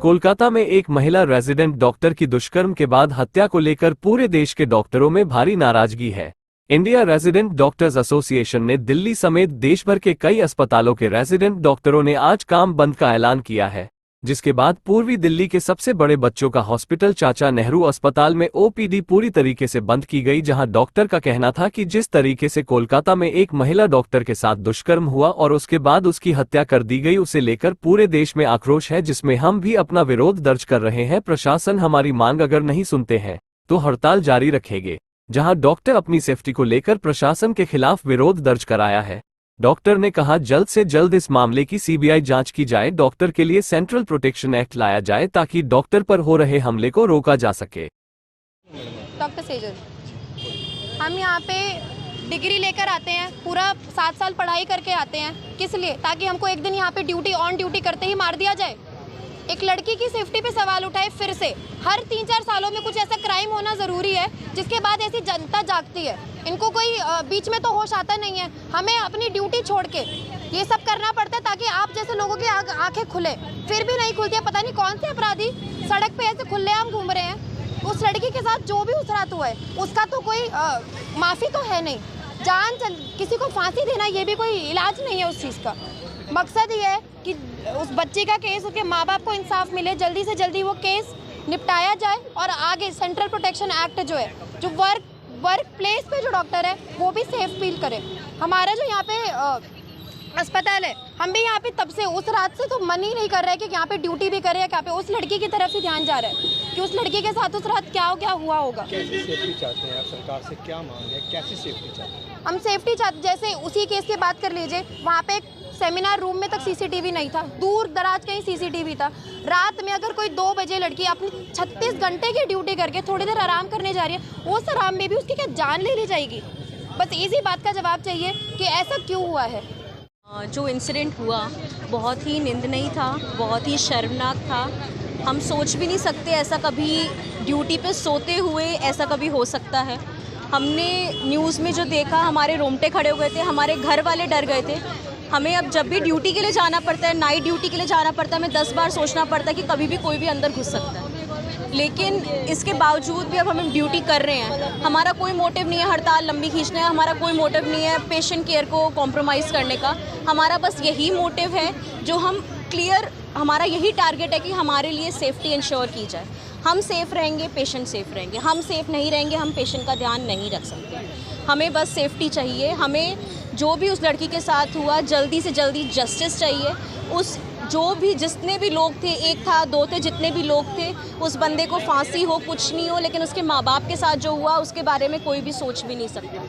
कोलकाता में एक महिला रेजिडेंट डॉक्टर की दुष्कर्म के बाद हत्या को लेकर पूरे देश के डॉक्टरों में भारी नाराजगी है। इंडिया रेजिडेंट डॉक्टर्स एसोसिएशन ने दिल्ली समेत देश भर के कई अस्पतालों के रेजिडेंट डॉक्टरों ने आज काम बंद का ऐलान किया है, जिसके बाद पूर्वी दिल्ली के सबसे बड़े बच्चों का हॉस्पिटल चाचा नेहरू अस्पताल में ओपीडी पूरी तरीके से बंद की गई, जहां डॉक्टर का कहना था कि जिस तरीके से कोलकाता में एक महिला डॉक्टर के साथ दुष्कर्म हुआ और उसके बाद उसकी हत्या कर दी गई, उसे लेकर पूरे देश में आक्रोश है, जिसमें हम भी अपना विरोध दर्ज कर रहे हैं। प्रशासन हमारी मांग अगर नहीं सुनते हैं तो हड़ताल जारी रखेंगे। जहां डॉक्टर अपनी सेफ्टी को लेकर प्रशासन के खिलाफ विरोध दर्ज कराया है। डॉक्टर ने कहा जल्द से जल्द इस मामले की सीबीआई जांच की जाए, डॉक्टर के लिए सेंट्रल प्रोटेक्शन एक्ट लाया जाए ताकि डॉक्टर पर हो रहे हमले को रोका जा सके। डॉक्टर सेजल, हम यहाँ पे डिग्री लेकर आते हैं, पूरा 7 साल पढ़ाई करके आते हैं, किस लिए? ताकि हमको एक दिन यहाँ पे ऑन ड्यूटी करते ही मार दिया जाए। एक लड़की की सेफ्टी पे सवाल उठाए फिर से। हर 3-4 सालों में कुछ ऐसा क्राइम होना ज़रूरी है जिसके बाद ऐसी जनता जागती है। इनको कोई बीच में तो होश आता नहीं है। हमें अपनी ड्यूटी छोड़ के ये सब करना पड़ता है ताकि आप जैसे लोगों की आंखें खुले, फिर भी नहीं खुलती है। पता नहीं कौन से अपराधी सड़क पे ऐसे खुलेआम घूम रहे हैं। उस लड़की के साथ जो भी उसरात हुआ है उसका तो कोई माफ़ी तो है नहीं। किसी को फांसी देना ये भी कोई इलाज नहीं है उस चीज़ का। मकसद ये है कि उस बच्चे का केस, उसके माँ बाप को इंसाफ मिले, जल्दी से जल्दी वो केस निपटाया जाए और आगे सेंट्रल प्रोटेक्शन एक्ट जो है, जो वर्क प्लेस पे जो डॉक्टर है वो भी सेफ फील करे। हमारा जो यहाँ पे अस्पताल है, हम भी यहाँ पे तब से उस रात से तो मन ही नहीं कर रहा है कि यहाँ पे ड्यूटी भी करे या क्या पे। उस लड़की की तरफ ही ध्यान जा रहा है कि उस लड़की के साथ उस रात क्या हुआ होगा। कैसी सेफ्टी चाहते हैं आप? सरकार से क्या मांग है? कैसी सेफ्टी चाहते हैं? हम सेफ्टी चाहते, जैसे उसी केस की बात कर लीजिए, वहाँ पे सेमिनार रूम में तक सीसीटीवी नहीं था, दूर दराज कहीं सीसीटीवी था। रात में अगर कोई 2 बजे लड़की अपनी 36 घंटे की ड्यूटी करके थोड़ी देर आराम करने जा रही है, उस आराम में भी उसकी क्या जान ले ली जाएगी? बस इसी बात का जवाब चाहिए कि ऐसा क्यों हुआ है। जो इंसिडेंट हुआ बहुत ही निंदनीय था, बहुत ही शर्मनाक था। हम सोच भी नहीं सकते ऐसा कभी ड्यूटी पे सोते हुए ऐसा कभी हो सकता है। हमने न्यूज़ में जो देखा हमारे रोंगटे खड़े हो गए थे, हमारे घर वाले डर गए थे। हमें अब जब भी ड्यूटी के लिए जाना पड़ता है, नाइट ड्यूटी के लिए जाना पड़ता है, हमें 10 बार सोचना पड़ता है कि कभी भी कोई भी अंदर घुस सकता है। लेकिन इसके बावजूद भी अब हम ड्यूटी कर रहे हैं। हमारा कोई मोटिव नहीं है हड़ताल लंबी खींचने का, हमारा कोई मोटिव नहीं है पेशेंट केयर को कॉम्प्रोमाइज़ करने का। हमारा बस यही मोटिव है जो हम क्लियर, हमारा यही टारगेट है कि हमारे लिए सेफ्टी इंश्योर की जाए। हम सेफ़ रहेंगे, पेशेंट सेफ़ रहेंगे। हम सेफ़ नहीं रहेंगे, हम पेशेंट का ध्यान नहीं रख सकते। हमें बस सेफ्टी चाहिए। हमें जो भी उस लड़की के साथ हुआ जल्दी से जल्दी जस्टिस चाहिए। उस जितने भी लोग थे, 1 था 2 थे, जितने भी लोग थे, उस बंदे को फांसी हो कुछ नहीं हो, लेकिन उसके माँ बाप के साथ जो हुआ उसके बारे में कोई भी सोच भी नहीं सकता।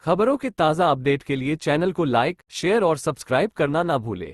खबरों के ताज़ा अपडेट के लिए चैनल को लाइक, शेयर और सब्सक्राइब करना ना भूले।